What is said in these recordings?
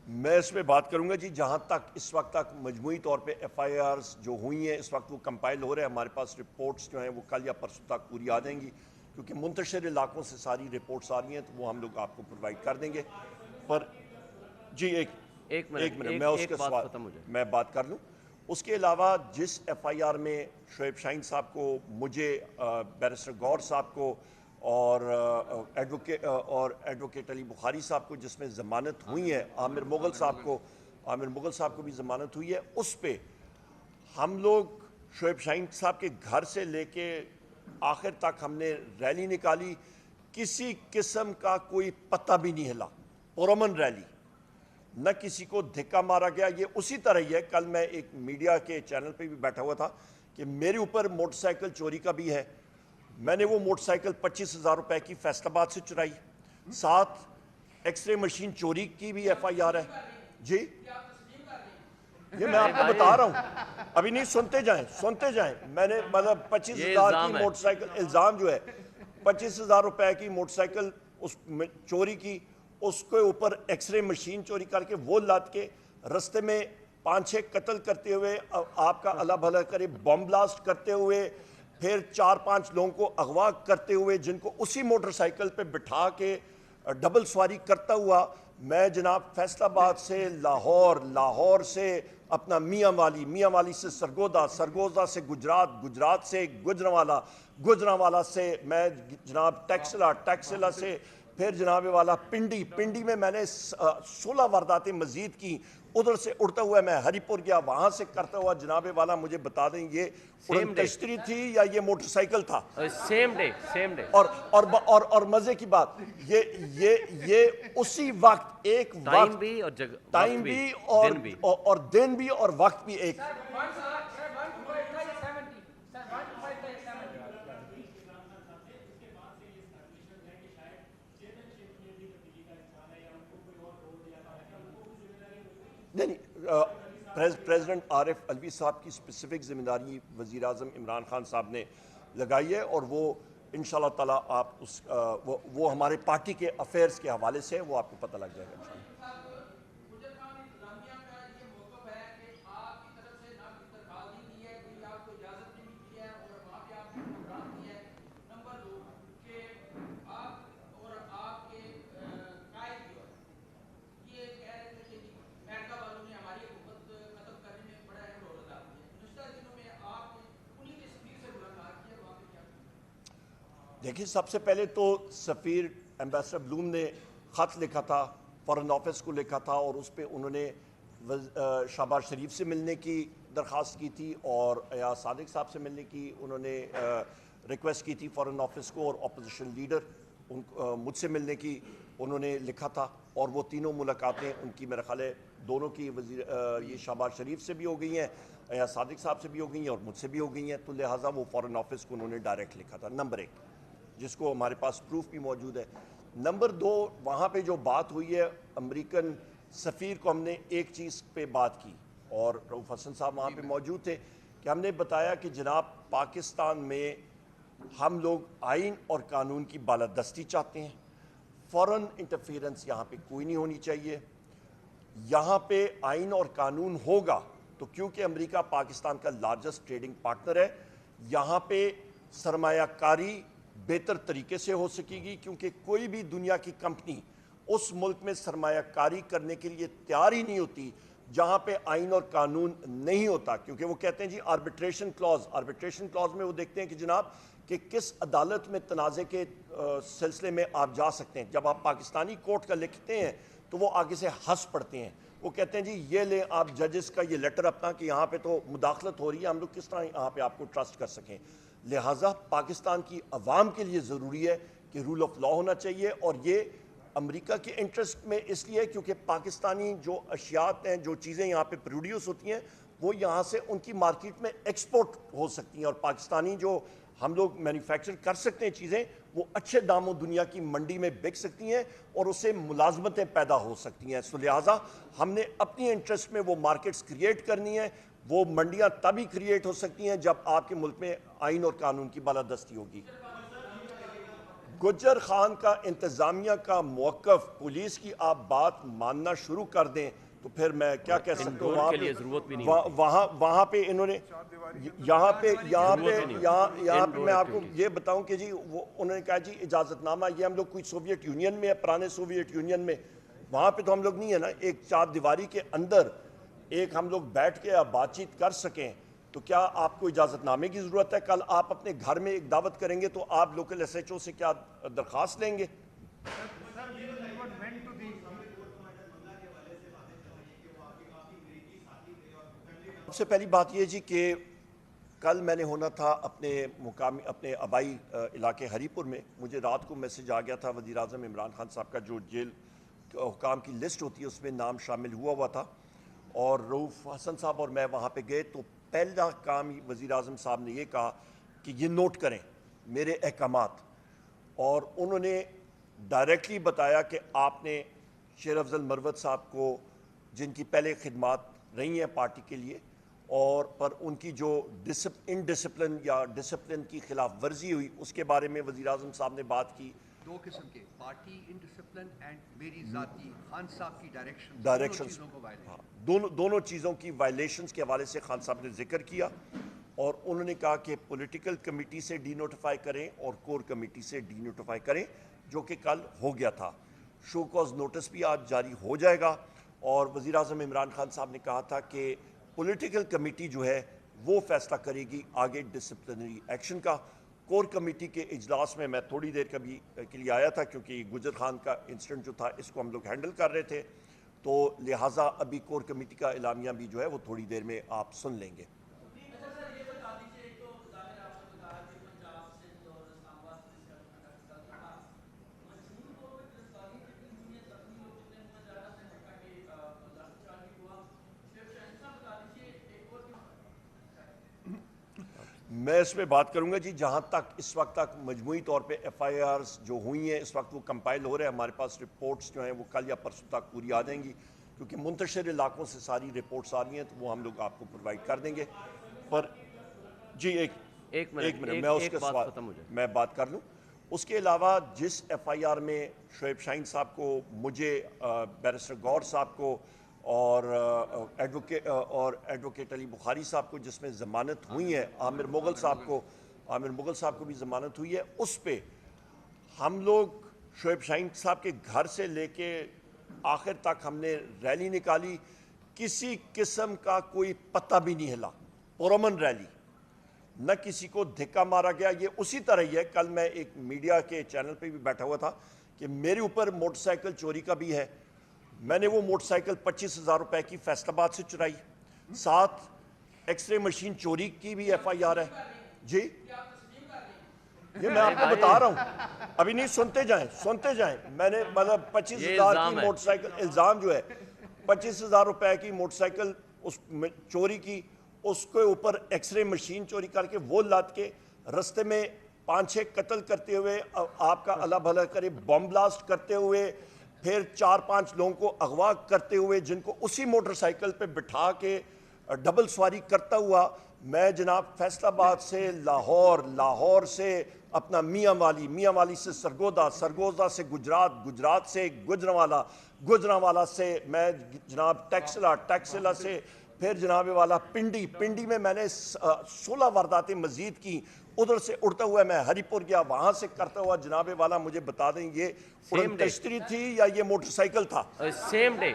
میں اس میں بات کروں گا جی. جہاں تک اس وقت تک مجموعی طور پہ ایف آئی آرز جو ہوئی ہیں اس وقت وہ کمپائل ہو رہے ہیں. ہمارے پاس رپورٹس جو ہیں وہ کل یا پرسوں تک پوری آ جائیں گی, کیونکہ منتشر علاقوں سے ساری رپورٹس آ رہی ہیں, تو وہ ہم لوگ آپ کو پرووائڈ کر دیں گے. پر جی ایک منٹ میں اس کے سوال میں بات کر لوں. اس کے علاوہ جس ایف آئی آر میں شعیب شاہین صاحب کو, مجھے, بیرسٹر گور صاحب کو اور ایڈوکیٹ علی بخاری صاحب کو جس میں ضمانت ہوئی ہے, عامر مغل صاحب کو بھی ضمانت ہوئی ہے, اس پہ ہم لوگ شعیب شاہین صاحب کے گھر سے لے کے آخر تک ہم نے ریلی نکالی. کسی قسم کا کوئی پتہ بھی نہیں ہلا, پرامن ریلی, نہ کسی کو دھکا مارا گیا. یہ اسی طرح ہی ہے, کل میں ایک میڈیا کے چینل پہ بھی بیٹھا ہوا تھا کہ میرے اوپر موٹر سائیکل چوری کا بھی ہے. میں نے وہ موٹر سائیکل 25,000 روپے کی فیصل آباد سے چرائی. ساتھ ایکس رے مشین چوری کی بھی ایف آئی آر ہے. جی یہ میں آپ کو بتا رہا ہوں, ابھی نہیں, سنتے جائیں. میں نے مطلب 25,000 کی موٹر سائیکل, الزام جو ہے 25,000 روپے کی موٹر سائیکل اس چوری کی, اس کے اوپر ایکس رے مشین چوری کر کے وہ لاد کے رستے میں 5-6 قتل کرتے ہوئے, آپ کا اللہ بھلا کرے, بم بلاسٹ کرتے ہوئے, پھر 4-5 لوگوں کو اغوا کرتے ہوئے, جن کو اسی موٹر سائیکل پہ بٹھا کے ڈبل سواری کرتا ہوا میں جناب فیصل آباد سے لاہور سے اپنا میاں والی سے سرگودا سے گجرات سے گجرانوالا سے میں جناب ٹیکسلا سے, پھر جناب والا پنڈی میں نے 16 وارداتیں مزید کی. ادھر سے اڑتا ہوا میں ہری پور گیا, وہاں سے کرتا ہوا جناب والا مجھے بتا دیں یہ اڑن کشتی تھی یا یہ موٹر سائیکل تھا. سیم ڈے اور مزے کی بات یہ اسی وقت ایک وقت, ٹائم بھی اور دن بھی اور وقت بھی ایک. نہیں, پریزیڈنٹ عارف علوی صاحب کی اسپیسیفک ذمہ داری وزیر اعظم عمران خان صاحب نے لگائی ہے, اور وہ انشاءاللہ تعالیٰ آپ وہ ہمارے پارٹی کے افیئرز کے حوالے سے وہ آپ کو پتہ لگ جائے گا. دیکھیں, سب سے پہلے تو سفیر ایمبیسڈر بلوم نے خط لکھا تھا, فارن آفس کو لکھا تھا, اور اس پہ انہوں نے شہباز شریف سے ملنے کی درخواست کی تھی, اور ایاز صادق صاحب سے ملنے کی انہوں نے ریکویسٹ کی تھی فارن آفس کو, اور اپوزیشن لیڈر مجھ سے ملنے کی انہوں نے لکھا تھا. اور وہ تینوں ملاقاتیں ان کی میرا خیال ہے دونوں کی یہ شہباز شریف سے بھی ہو گئی ہیں, ایاز صادق صاحب سے بھی ہو گئی ہیں, اور مجھ سے بھی ہو گئی ہیں. تو لہٰذا وہ فارن آفس کو انہوں نے ڈائریکٹ لکھا تھا, نمبر 1, جس کو ہمارے پاس پروف بھی موجود ہے. نمبر 2, وہاں پہ جو بات ہوئی ہے امریکن سفیر کو ہم نے ایک چیز پہ بات کی, اور رؤف حسن صاحب وہاں پہ موجود تھے, کہ ہم نے بتایا کہ جناب پاکستان میں ہم لوگ آئین اور قانون کی بالادستی چاہتے ہیں. فورن انٹرفیرنس یہاں پہ کوئی نہیں ہونی چاہیے. یہاں پہ آئین اور قانون ہوگا تو کیونکہ امریکہ پاکستان کا لارجسٹ ٹریڈنگ پارٹنر ہے, یہاں پہ سرمایہ کاری بہتر طریقے سے ہو سکے گی, کیونکہ کوئی بھی دنیا کی کمپنی اس ملک میں سرمایہ کاری کرنے کے لیے تیار ہی نہیں ہوتی جہاں پہ آئین اور قانون نہیں ہوتا. کیونکہ وہ کہتے ہیں جی آربیٹریشن کلاز میں وہ دیکھتے ہیں کہ جناب کہ کس عدالت میں تنازع کے سلسلے میں آپ جا سکتے ہیں. جب آپ پاکستانی کورٹ کا لکھتے ہیں تو وہ آگے سے ہنس پڑتے ہیں, وہ کہتے ہیں جی یہ لیں آپ ججز کا یہ لیٹر اپنا کہ یہاں پہ تو مداخلت ہو رہی ہے, ہم لوگ کس طرح یہاں پہ آپ کو ٹرسٹ کر سکیں. لہٰذا پاکستان کی عوام کے لیے ضروری ہے کہ رول آف لا ہونا چاہیے, اور یہ امریکہ کے انٹرسٹ میں اس لیے کیونکہ پاکستانی جو اشیاء ہیں, جو چیزیں یہاں پہ پروڈیوس ہوتی ہیں, وہ یہاں سے ان کی مارکیٹ میں ایکسپورٹ ہو سکتی ہیں, اور پاکستانی جو ہم لوگ مینوفیکچر کر سکتے ہیں چیزیں, وہ اچھے داموں دنیا کی منڈی میں بک سکتی ہیں, اور اس سے ملازمتیں پیدا ہو سکتی ہیں. سو لہٰذا ہم نے اپنی انٹرسٹ میں وہ مارکیٹس کریٹ کرنی ہیں. وہ منڈیاں تبھی کریٹ ہو سکتی ہیں جب آپ کے ملک میں آئین اور قانون کی بالادستی ہوگی. گجر خان کا انتظامیہ کا موقف پولیس کی آپ بات ماننا شروع کر دیں تو پھر میں کیا کہہ سکتا ہوں. وہاں پہ انہوں نے یہاں پہ میں آپ کو یہ بتاؤں کہ جی انہوں نے کہا جی اجازت نامہ, یہ ہم لوگ کوئی سوویت یونین میں ہے, پرانے سوویت یونین میں, وہاں پہ تو ہم لوگ نہیں ہے نا. ایک چار دیواری کے اندر ایک ہم لوگ بیٹھ کے بات چیت کر سکیں تو کیا آپ کو اجازت نامے کی ضرورت ہے؟ کل آپ اپنے گھر میں ایک دعوت کریں گے تو آپ لوکل ایس ایچ او سے کیا درخواست لیں گے؟ سب سے پہلی بات یہ جی کہ کل میں نے ہونا تھا اپنے آبائی علاقے ہری پور میں. مجھے رات کو میسج آ گیا تھا وزیر اعظم عمران خان صاحب کا جو جیل حکام کی لسٹ ہوتی ہے اس میں نام شامل ہوا تھا, اور رؤوف حسن صاحب اور میں وہاں پہ گئے تو پہلا کام وزیر اعظم صاحب نے یہ کہا کہ یہ نوٹ کریں میرے احکامات, اور انہوں نے ڈائریکٹلی بتایا کہ آپ نے شیر افضل مروت صاحب کو, جن کی پہلے خدمات رہی ہیں پارٹی کے لیے, اور پر ان کی جو انڈسپلن یا ڈسپلن کی خلاف ورزی ہوئی اس کے بارے میں وزیر اعظم صاحب نے بات کی. دو قسم کے, پارٹی انڈسپلن اینڈ میری ذاتی خان صاحب کی ڈائریکشنز, دونوں چیزوں کی وائلیشنز کے حوالے سے خان صاحب نے ذکر کیا, اور انہوں نے کہا کہ پولیٹیکل کمیٹی سے ڈی نوٹیفائی کریں اور کور کمیٹی سے ڈی نوٹیفائی کریں, جو کہ کل ہو گیا تھا. شو کاز نوٹس بھی آج جاری ہو جائے گا, اور وزیر اعظم عمران خان صاحب نے کہا تھا کہ پولیٹیکل کمیٹی جو ہے وہ فیصلہ کرے گی آگے ڈسپلنری ایکشن کا. کور کمیٹی کے اجلاس میں میں تھوڑی دیر کے لیے آیا تھا کیونکہ گجر خان کا انسیڈنٹ جو تھا اس کو ہم لوگ ہینڈل کر رہے تھے, تو لہٰذا ابھی کور کمیٹی کا اعلامیہ بھی جو ہے وہ تھوڑی دیر میں آپ سن لیں گے. میں اس پہ بات کروں گا جی. جہاں تک اس وقت تک مجموعی طور پہ ایف آئی آرز جو ہوئی ہیں اس وقت وہ کمپائل ہو رہے ہیں, ہمارے پاس رپورٹس جو ہیں وہ کل یا پرسوں تک پوری آ جائیں گی, کیونکہ منتشر علاقوں سے ساری رپورٹس آ رہی ہیں تو وہ ہم لوگ آپ کو پرووائڈ کر دیں گے. پر جی ایک منٹ میں اس کے سوال میں بات کر لوں. اس کے علاوہ جس ایف آئی آر میں شعیب شاہین صاحب کو, مجھے, بیرسٹر گور صاحب کو اور ایڈوکیٹ علی بخاری صاحب کو جس میں ضمانت ہوئی ہے, عامر مغل صاحب کو بھی ضمانت ہوئی ہے, اس پہ ہم لوگ شعیب شاہین صاحب کے گھر سے لے کے آخر تک ہم نے ریلی نکالی, کسی قسم کا کوئی پتہ بھی نہیں ہلا, پرامن ریلی, نہ کسی کو دھکا مارا گیا. یہ اسی طرح ہی ہے, کل میں ایک میڈیا کے چینل پہ بھی بیٹھا ہوا تھا کہ میرے اوپر موٹر سائیکل چوری کا بھی ہے. میں نے وہ موٹر سائیکل 25,000 روپے کی فیصل آباد سے چرائی, ساتھ ایکس رے مشین چوری کی بھی ایف آئی آر ہے. جی یہ میں آپ کو بتا رہا ہوں, ابھی نہیں, سنتے جائیں. میں نے مطلب 25,000 کی موٹر سائیکل, الزام جو ہے 25,000 روپے کی موٹر سائیکل اس چوری کی, اس کے اوپر ایکس رے مشین چوری کر کے وہ لاد کے رستے میں 5-6 قتل کرتے ہوئے, آپ کا اللہ بھلا کرے, بم بلاسٹ کرتے ہوئے, پھر 4-5 لوگوں کو اغوا کرتے ہوئے, جن کو اسی موٹر سائیکل پہ بٹھا کے ڈبل سواری کرتا ہوا میں جناب فیصل آباد سے لاہور سے اپنا میاں والی سے سرگودا سے گجرات سے گجرانوالا سے میں جناب ٹیکسلا سے پھر جناب والا پنڈی میں نے 16 وارداتیں مزید کی. ادھر سے اڑتا ہوا میں ہری پور گیا, وہاں سے کرتا ہوا جناب والا مجھے بتا دیں یہ اڑن کشتی تھی یا یہ موٹر سائیکل تھا. سیم ڈے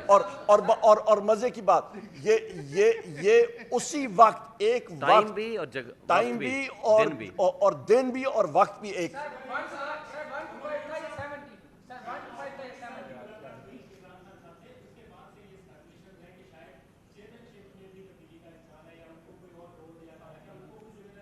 اور مزے کی بات یہ اسی وقت ایک ٹائم بھی اور دن بھی اور وقت بھی ایک